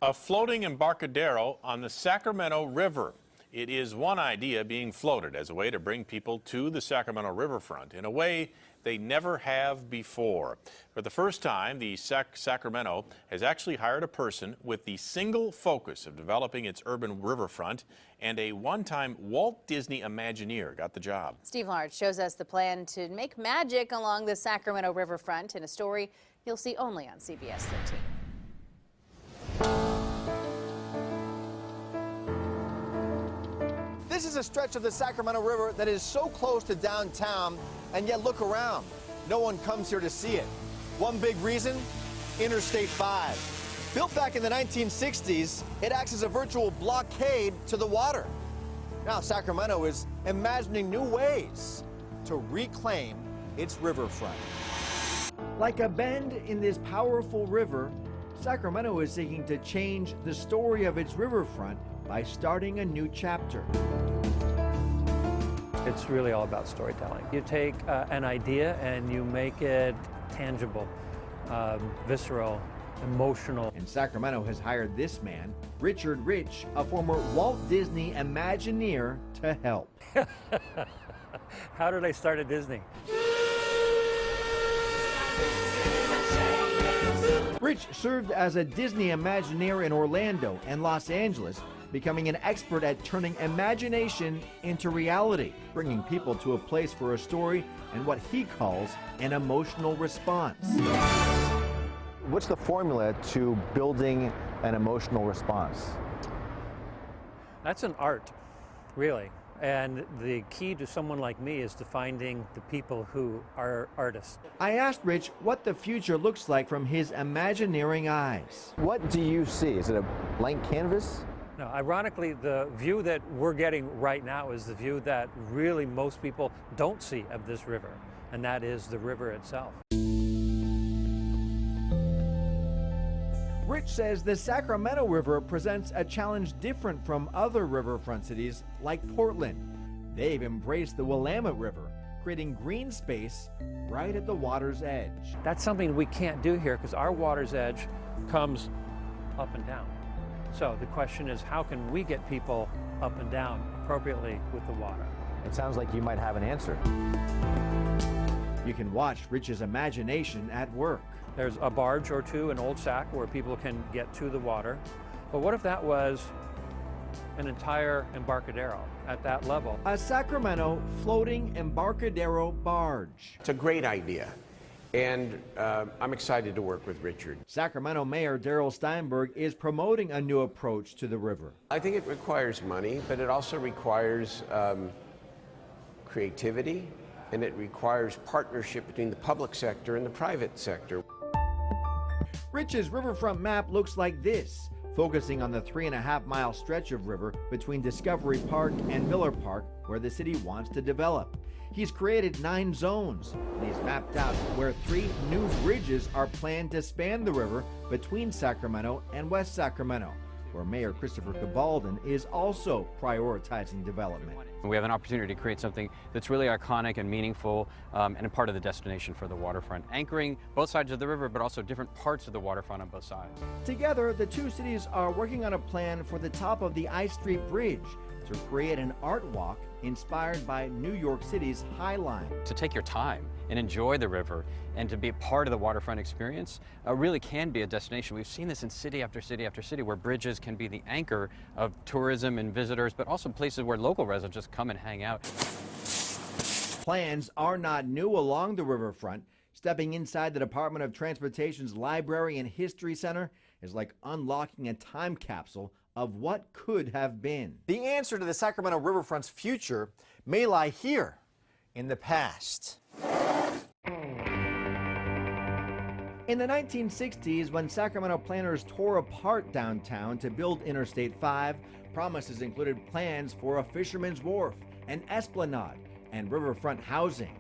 A floating embarcadero on the Sacramento River. It is one idea being floated as a way to bring people to the Sacramento Riverfront in a way they never have before. For the first time, the Sacramento has actually hired a person with the single focus of developing its urban riverfront, and a one-time Walt Disney Imagineer got the job. Steve Large shows us the plan to make magic along the Sacramento Riverfront in a story you'll see only on CBS 13. This is a stretch of the Sacramento River that is so close to downtown, and yet look around. No one comes here to see it. One big reason, Interstate 5. Built back in the 1960s, it acts as a virtual blockade to the water. Now Sacramento is imagining new ways to reclaim its riverfront. Like a bend in this powerful river, Sacramento is seeking to change the story of its riverfront by starting a new chapter. It's really all about storytelling. You take an idea and you make it tangible, visceral, emotional. And Sacramento has hired this man, Richard Rich, a former Walt Disney Imagineer, to help. How did I start at Disney? Rich served as a Disney Imagineer in Orlando and Los Angeles, becoming an expert at turning imagination into reality, bringing people to a place for a story and what he calls an emotional response. What's the formula to building an emotional response? That's an art, really. And the key to someone like me is to finding the people who are artists. I asked Rich what the future looks like from his Imagineering eyes. What do you see? Is it a blank canvas? No, ironically, the view that we're getting right now is the view that really most people don't see of this river, and that is the river itself. Rich says the Sacramento River presents a challenge different from other riverfront cities like Portland. They've embraced the Willamette River, creating green space right at the water's edge. That's something we can't do here because our water's edge comes up and down. So the question is, how can we get people up and down appropriately with the water? It sounds like you might have an answer. You can watch Rich's imagination at work. There's a barge or two in Old Sac where people can get to the water. But what if that was an entire embarcadero at that level? A Sacramento floating embarcadero barge. It's a great idea, and I'm excited to work with Richard. Sacramento Mayor Darrell Steinberg is promoting a new approach to the river. I think it requires money, but it also requires creativity, and it requires partnership between the public sector and the private sector. Rich's riverfront map looks like this, focusing on the 3.5-mile stretch of river between Discovery Park and Miller Park, where the city wants to develop. He's created 9 zones, and he's mapped out where 3 new bridges are planned to span the river between Sacramento and West Sacramento, where Mayor Christopher Cabaldon is also prioritizing development. We have an opportunity to create something that's really iconic and meaningful and a part of the destination for the waterfront, anchoring both sides of the river, but also different parts of the waterfront on both sides. Together, the two cities are working on a plan for the top of the I Street Bridge to create an art walk inspired by New York City's High Line. To take your time and enjoy the river and to be a part of the waterfront experience really can be a destination. We've seen this in city after city after city where bridges can be the anchor of tourism and visitors, but also places where local residents just come and hang out. Plans are not new along the riverfront. Stepping inside the Department of Transportation's Library and History Center is like unlocking a time capsule of what could have been. The answer to the Sacramento Riverfront's future may lie here in the past. In the 1960s, when Sacramento planners tore apart downtown to build Interstate 5, promises included plans for a fisherman's wharf, an esplanade, and riverfront housing.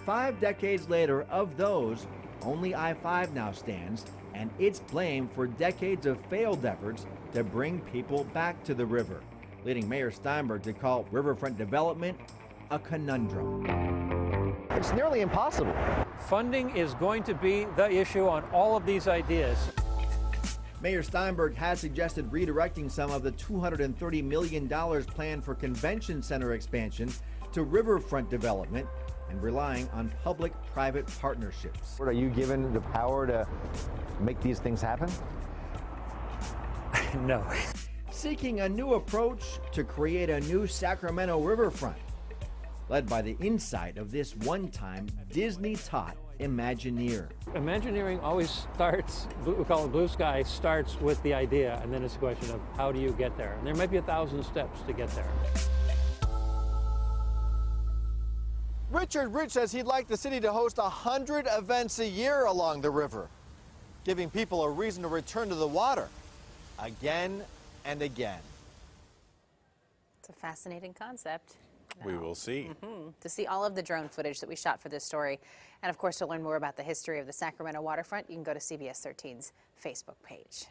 5 decades later, of those, only I-5 now stands, and it's blamed for decades of failed efforts to bring people back to the river, leading Mayor Steinberg to call riverfront development a conundrum. It's nearly impossible. Funding is going to be the issue on all of these ideas. Mayor Steinberg has suggested redirecting some of the $230 million planned for convention center expansion to riverfront development and relying on public-private partnerships. Are you given the power to make these things happen? No. Seeking a new approach to create a new Sacramento riverfront, led by the insight of this one-time Disney-taught Imagineer. Imagineering always starts, we call it blue sky, starts with the idea, and then it's a question of how do you get there? And there might be 1,000 steps to get there. Richard Rich says he'd like the city to host 100 events a year along the river, giving people a reason to return to the water again and again. It's a fascinating concept. We will see. To see all of the drone footage that we shot for this story, and of course to learn more about the history of the Sacramento waterfront, you can go to CBS 13's Facebook page.